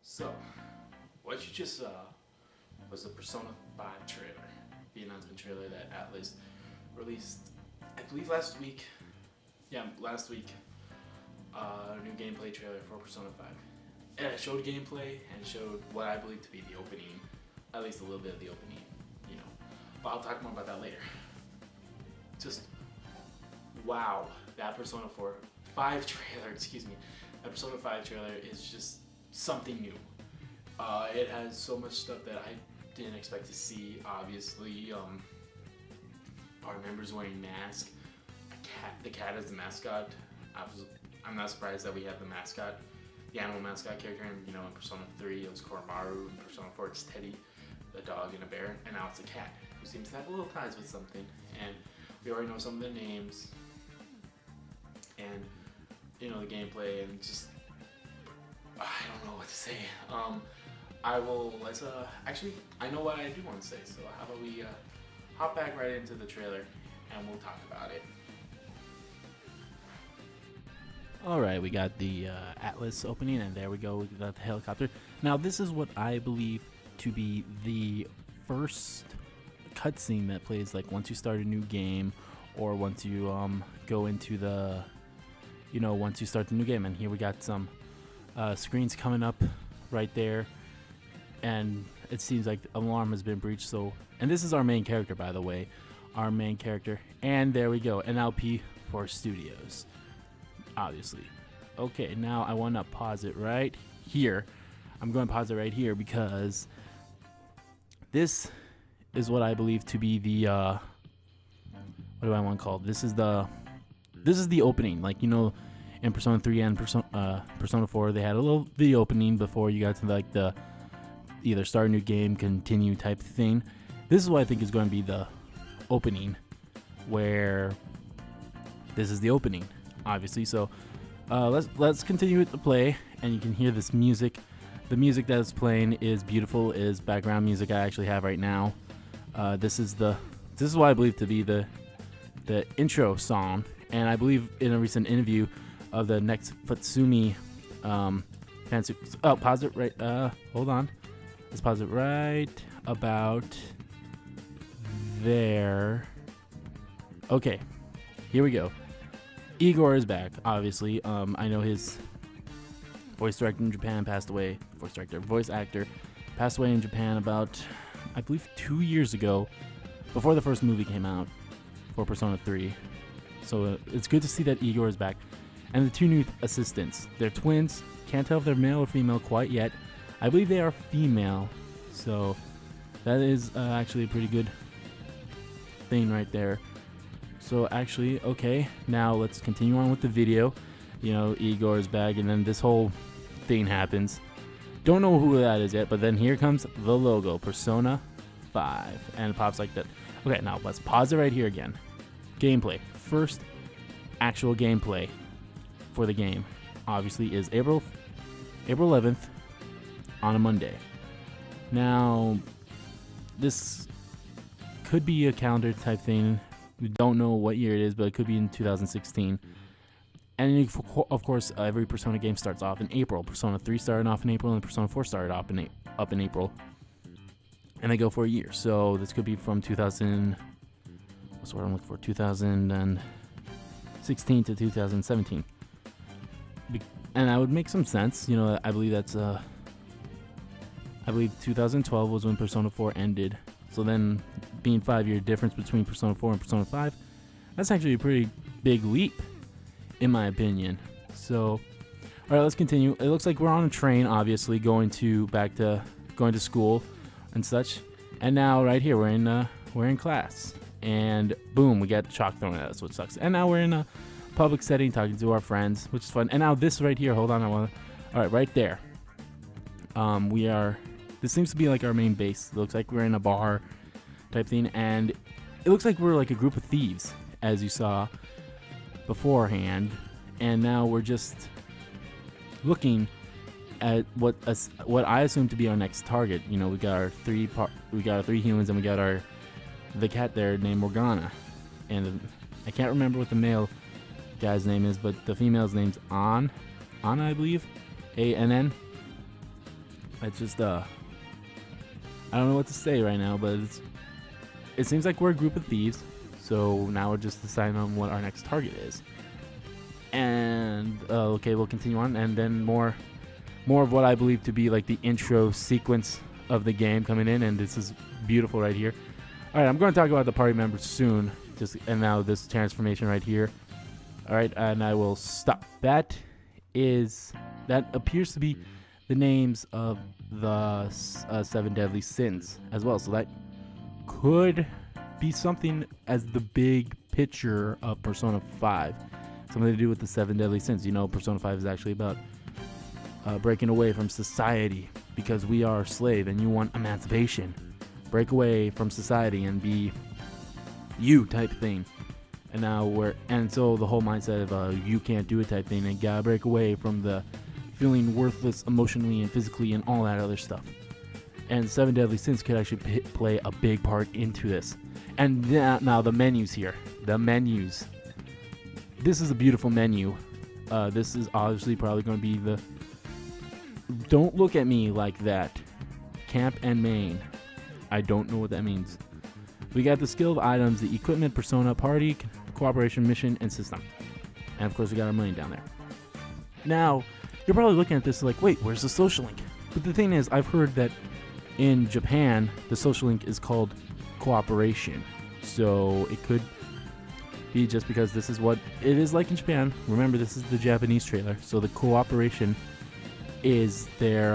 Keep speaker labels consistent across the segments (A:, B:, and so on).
A: So, what you just saw was the Persona 5 trailer, the announcement trailer that Atlas released, I believe last week. Yeah, last week. New gameplay trailer for Persona 5. And it showed gameplay and it showed what I believe to be the opening, at least a little bit of the opening, you know. But I'll talk more about that later. Just wow, that Persona 5 trailer, excuse me, that Persona 5 trailer is just something new. It has so much stuff that I didn't expect to see. Obviously, our members wearing masks. The cat is the mascot. I'm not surprised that we have the mascot, the animal mascot character. And in Persona 3 it was Koromaru. In Persona 4 it's Teddy, the dog and a bear, and now it's a cat who seems to have a little ties with something. And we already know some of the names and the gameplay, and just I don't know what to say. Actually, I know what I do want to say, so how about we hop back right into the trailer and we'll talk about it.
B: Alright, we got the Atlas opening, and there we go, we got the helicopter. Now, this is what I believe to be the first cutscene that plays, like, once you start a new game, or once you go into the, once you start the new game. And here we got some screens coming up right there, and it seems like the alarm has been breached. So, and this is our main character, by the way, our main character. And there we go, NLP for Studios, obviously. Okay, now I want to pause it right here. I'm going to pause it right here because this is what I believe to be the what do I want to call it? This is the opening. Like, in Persona 3 and Persona 4, they had a little video opening before you got to like the either start a new game, continue type thing. This is what I think is going to be the opening, where this is the opening, obviously. So let's continue with the play, and you can hear this music. The music that is playing is beautiful, is background music I actually have right now. This is what I believe to be the intro song, and I believe in a recent interview of the next Futsumi fancy. Oh, pause it right. Hold on. Let's pause it right about there. Okay, here we go. Igor is back, obviously. I know his voice director in Japan passed away. Voice actor passed away in Japan about, I believe, 2 years ago, before the first movie came out for Persona 3. So it's good to see that Igor is back. And the two new assistants, they're twins. Can't tell if they're male or female quite yet. I believe they are female, so that is actually a pretty good thing right there. So actually, okay, now let's continue on with the video. Igor is back, and then this whole thing happens. Don't know who that is yet, but then here comes the logo, Persona 5, and it pops like that. Okay, now let's pause it right here again. Gameplay. First actual gameplay for the game, obviously, is April 11th on a Monday. Now, this could be a calendar type thing. We don't know what year it is, but it could be in 2016. And of course, every Persona game starts off in April. Persona 3 started off in April, and Persona 4 started off up in April. And they go for a year. So this could be from 2000. What's the word I'm looking for? 2016 to 2017. And that would make some sense. I believe that's I believe 2012 was when Persona 4 ended. So then, being 5-year difference between Persona 4 and Persona 5, that's actually a pretty big leap, in my opinion. So, all right, let's continue. It looks like we're on a train, obviously, going to school and such. And now, right here, we're in class, and boom, we got chalk thrown at us, which sucks. And now we're in a public setting, talking to our friends, which is fun. And now this right here, hold on, all right, right there. This seems to be like our main base. It looks like we're in a bar type thing, and it looks like we're like a group of thieves, as you saw beforehand. And now we're just looking at what I assume to be our next target. We got our three humans, and we got the cat there named Morgana, and I can't remember what the male guy's name is, but the female's name's Anna, I believe, Ann. It's just I don't know what to say right now, but it seems like we're a group of thieves. So now we're just deciding on what our next target is. And okay, we'll continue on, and then more of what I believe to be like the intro sequence of the game coming in, and this is beautiful right here. All right, I'm going to talk about the party members soon. And now this transformation right here. All right, and I will stop. That appears to be the names of the 7 deadly sins as well. So that could be something as the big picture of Persona 5. Something to do with the 7 deadly sins. You know, Persona 5 is actually about breaking away from society because we are a slave and you want emancipation. Break away from society and be you type thing. And so the whole mindset of you can't do it type thing, and gotta break away from the feeling worthless emotionally and physically and all that other stuff. And 7 deadly sins could actually play a big part into this. And now the menus here. The menus. This is a beautiful menu. This is obviously probably going to be the... Don't look at me like that. Camp and main. I don't know what that means. We got the skilled items, the equipment, persona, party, cooperation, mission, and system. And of course we got our money down there. Now, you're probably looking at this like, wait, where's the social link? But the thing is, I've heard that in Japan, the social link is called cooperation. So it could be just because this is what it is like in Japan. Remember, this is the Japanese trailer. So the cooperation is their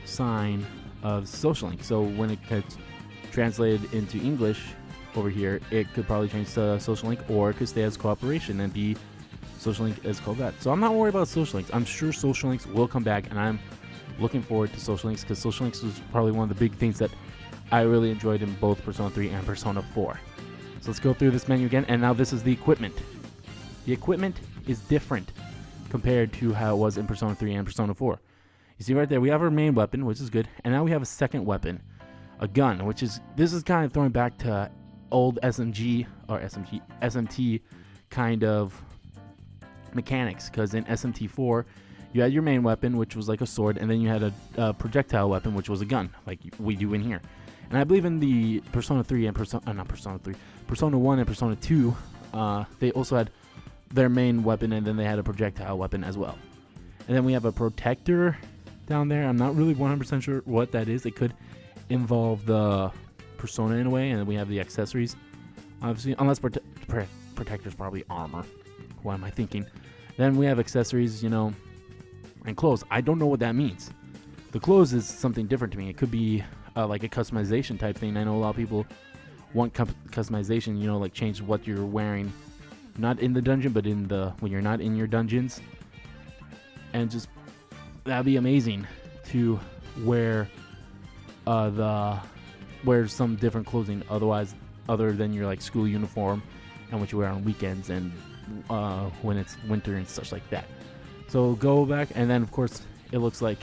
B: sign of social link. So when it gets translated into English over here, it could probably change to social link, or it could stay as cooperation and be social link is called that. So I'm not worried about social links. I'm sure social links will come back, and I'm looking forward to social links because social links was probably one of the big things that I really enjoyed in both Persona 3 and Persona 4. So let's go through this menu again, and now this is the equipment. The equipment is different compared to how it was in Persona 3 and Persona 4. You see right there, we have our main weapon, which is good, and now we have a second weapon, a gun, this is kind of throwing back to old SMT kind of mechanics, because in SMT4, you had your main weapon, which was like a sword, and then you had a projectile weapon, which was a gun, like we do in here. And I believe in the Persona 3 and Persona 1 and Persona 2, they also had their main weapon, and then they had a projectile weapon as well. And then we have a protector down there. I'm not really 100% sure what that is. It could involve the persona in a way, and then we have the accessories, obviously, unless protector's probably armor. What am I thinking? Then we have accessories, and clothes. I don't know what that means. The clothes is something different to me. It could be like a customization type thing. I know a lot of people want customization, like change what you're wearing, not in the dungeon, but when you're not in your dungeons. And just that'd be amazing to wear some different clothing other than your like school uniform and what you wear on weekends and when it's winter and such like that. So go back, and then of course it looks like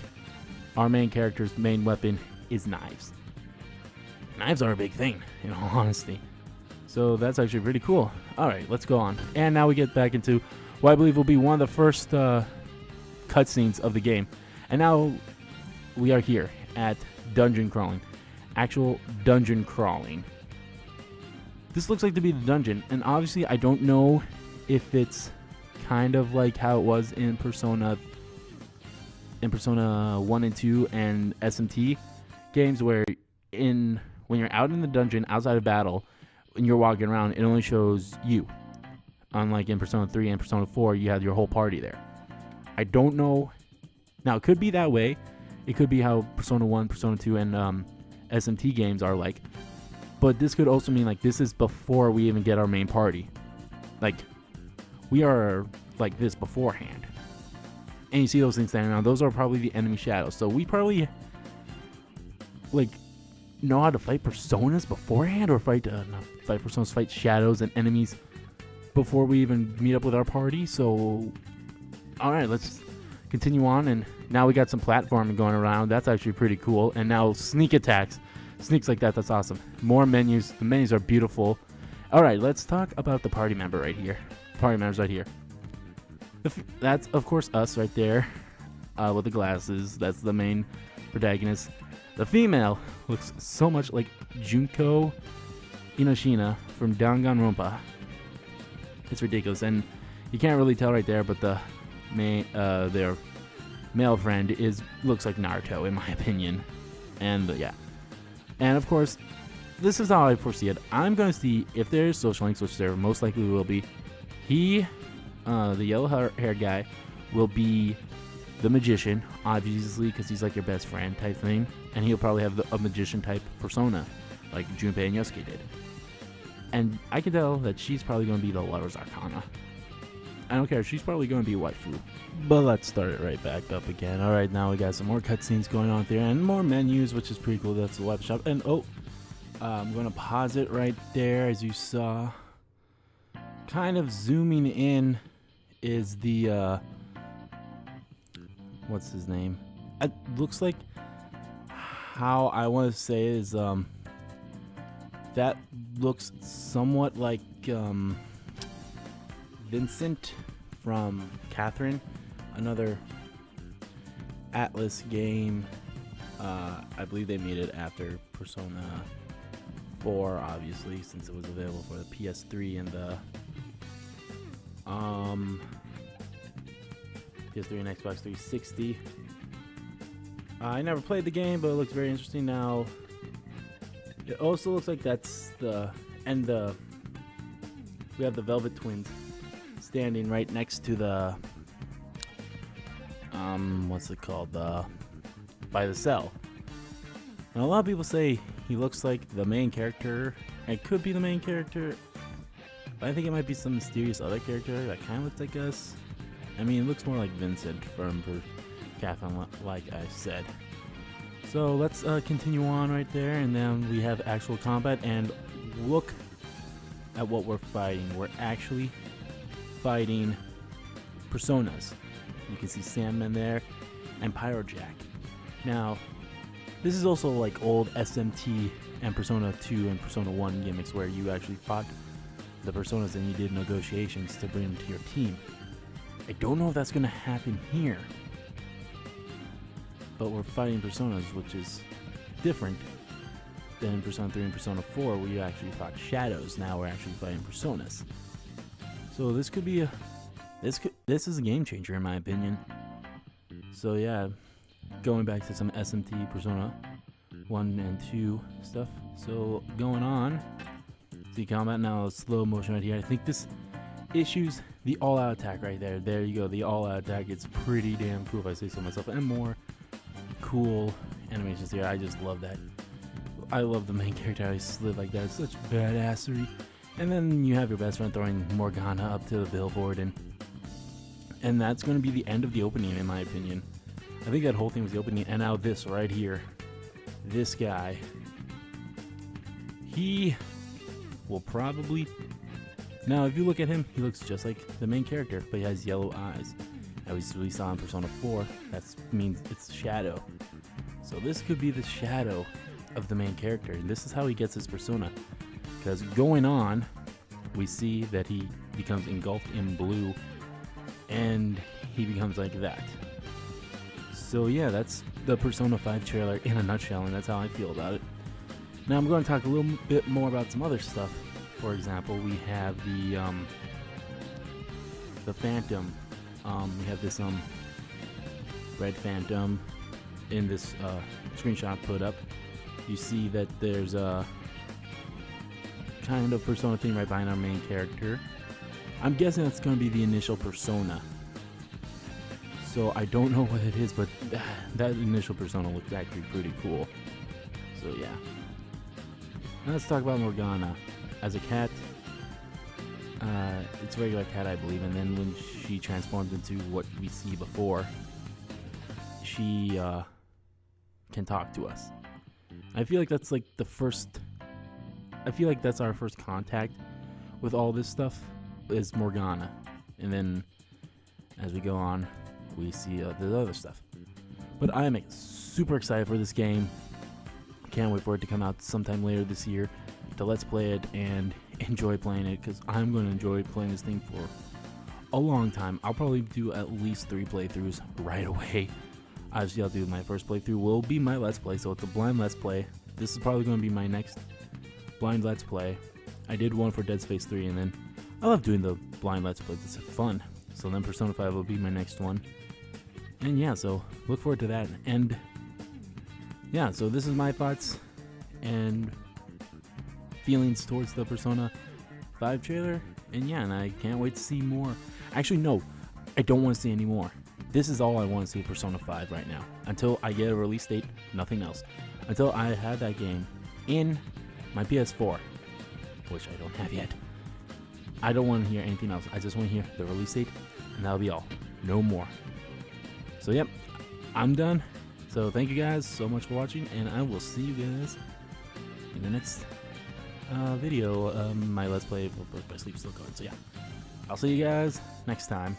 B: our main character's main weapon is knives. Knives are a big thing, in all honesty. So that's actually pretty cool. Alright, let's go on. And now we get back into what I believe will be one of the first cutscenes of the game. And now we are here at dungeon crawling. Actual dungeon crawling. This looks like to be the dungeon, and obviously I don't know if it's kind of like how it was in Persona 1 and 2 and SMT games, where when you're out in the dungeon outside of battle and you're walking around, it only shows you. Unlike in Persona 3 and Persona 4, you have your whole party there. I don't know. Now, it could be that way. It could be how Persona 1, Persona 2, and SMT games are like. But this could also mean like this is before we even get our main party. Like, we are like this beforehand. And you see those things standing around. Those are probably the enemy shadows. So we probably like know how to fight personas beforehand, or fight personas, fight shadows and enemies before we even meet up with our party. So, all right, let's continue on. And now we got some platforming going around. That's actually pretty cool. And now sneak attacks. Sneaks like that. That's awesome. More menus. The menus are beautiful. All right, let's talk about the party member right here. Party members right here. That's, of course, us right there. with the glasses. That's the main protagonist. The female looks so much like Junko Inoshina from Danganronpa. It's ridiculous, and you can't really tell right there, but their male friend looks like Naruto, in my opinion. And yeah, and of course, this is how I foresee it. I'm gonna see if there's social links, which there most likely will be. The yellow hair guy, will be the magician, obviously, because he's like your best friend type thing, and he'll probably have a magician type persona, like Junpei and Yosuke did. And I can tell that she's probably going to be the Lover's Arcana. I don't care, she's probably going to be waifu. But let's start it right back up again. Alright, now we got some more cutscenes going on there, and more menus, which is pretty cool. That's the web shop. And I'm going to pause it right there, as you saw. Kind of zooming in is the, what's his name? It looks like, how I want to say is, that looks somewhat like Vincent from Catherine, another Atlus game. I believe they made it after Persona 4, obviously, since it was available for the PS3 and the PS3 and Xbox 360. I never played the game, but it looks very interesting now. It also looks like that's we have the Velvet Twins standing right next to the what's it called, by the cell. Now, a lot of people say he looks like the main character. It could be the main character, but I think it might be some mysterious other character that kind of looks like us. I mean, it looks more like Vincent from Catherine, like I said. So let's continue on right there, and then we have actual combat, and look at what we're fighting. We're actually fighting personas. You can see Sandman there, and Pyrojack. Now, this is also like old SMT and Persona 2 and Persona 1 gimmicks, where you actually fought the personas and you did negotiations to bring them to your team. I don't know if that's going to happen here, but we're fighting personas, which is different than in Persona 3 and Persona 4, where you actually fought shadows. Now we're actually fighting personas. So this could be this is a game changer, in my opinion. So yeah, going back to some SMT Persona 1 and 2 stuff. So going on, see combat now, slow motion right here. I think this issues the all-out attack right there. There you go, the all-out attack. It's pretty damn cool, if I say so myself, and more cool animations here. I just love that. I love the main character how he slid like that. It's such badassery. And then you have your best friend throwing Morgana up to the billboard, and that's going to be the end of the opening, in my opinion. I think that whole thing was the opening, and now this right here, this guy, he will probably... Now, if you look at him, he looks just like the main character, but he has yellow eyes. As we saw in Persona 4, that means it's Shadow. So this could be the shadow of the main character, and this is how he gets his persona. Because going on, we see that he becomes engulfed in blue, and he becomes like that. So yeah, that's the Persona 5 trailer in a nutshell, and that's how I feel about it. Now I'm going to talk a little bit more about some other stuff. For example, we have the Phantom. We have this Red Phantom in this screenshot put up. You see that there's a kind of persona theme right behind our main character. I'm guessing that's going to be the initial persona. So I don't know what it is, but that initial persona looks actually pretty cool. So yeah. Now let's talk about Morgana. As a cat, it's a regular cat, I believe, and then when she transforms into what we see before, she can talk to us. I feel like that's like the first... I feel like that's our first contact with all this stuff, is Morgana. And then, as we go on, we see the other stuff. But I am super excited for this game. Can't wait for it to come out sometime later this year, to let's play it and enjoy playing it, because I'm going to enjoy playing this thing for a long time. I'll probably do at least 3 playthroughs right away, Obviously, I'll do my first playthrough will be my Let's Play, so it's a blind Let's Play. This is probably going to be my next blind Let's Play. I did one for Dead Space 3, and then I love doing the blind Let's Plays. It's fun. So then Persona 5 will be my next one. And yeah, so look forward to that. And yeah, so this is my thoughts and feelings towards the Persona 5 trailer. And yeah, and I can't wait to see more. Actually, no, I don't want to see any more. This is all I want to see of Persona 5 right now. Until I get a release date, nothing else. Until I have that game in my PS4, which I don't have yet. I don't want to hear anything else. I just want to hear the release date, and that'll be all. No more. So yep, I'm done. So thank you guys so much for watching, and I will see you guys in the next video. My Let's Play for Birth by Sleep still going. So yeah, I'll see you guys next time.